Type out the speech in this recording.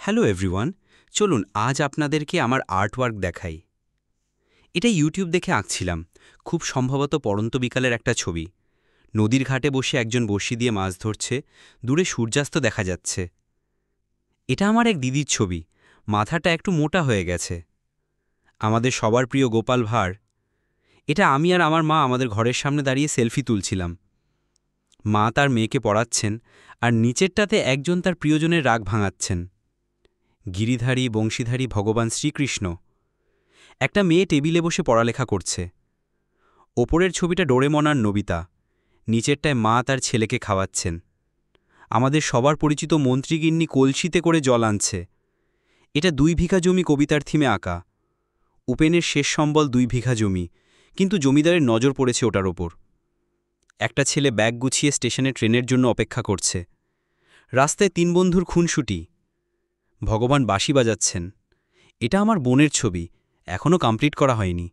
Hello everyone, চলুন আজ আপনাদেরকে আমার আর্টওয়ার্ক দেখাই। এটা ইউটিউব দেখে আঁকছিলাম, খুব সম্ভবত পড়ন্ত বিকালের একটা ছবি। নদীর ঘাটে বসে একজন বড়শি দিয়ে মাছ ধরছে, দূরে সূর্যাস্ত দেখা যাচ্ছে। এটা আমার এক দিদির ছবি, মাথাটা একটু মোটা হয়ে গেছে। আমাদের সবার প্রিয় গোপাল ভাঁড়। এটা আমি আর আমার মা আমাদের ঘরের সামনে দাঁড়িয়ে সেলফি তুলছিলাম। মা তার মেয়েকে পড়াচ্ছেন, আর নিচেরটাতে একজন তার প্রিয়জনের রাগ ভাঙাচ্ছেন। গিরিধারী বংশীধারী ভগবান শ্রীকৃষ্ণ। একটা মেয়ে টেবিলে বসে পড়ালেখা করছে। ওপরের ছবিটা ডোরেমন আর নোবিতা, নিচেরটায় মা তার ছেলেকে খাওয়াচ্ছেন। আমাদের সবার পরিচিত মন্ত্রীগিন্নি কলসিতে করে জল আনছে। এটা 2 বিঘা জমি কবিতার থিমে আঁকা। উপেনের শেষ সম্বল 2 বিঘা জমি, কিন্তু জমিদারের নজর পড়েছে ওটার ওপর। একটা ছেলে ব্যাগ গুছিয়ে স্টেশনে ট্রেনের জন্য অপেক্ষা করছে। রাস্তায় 3 বন্ধুর খুনসুটি। ভগবান বাঁশি বাজাচ্ছেন। এটা আমার বোনের ছবি, এখনও কমপ্লিট করা হয়নি।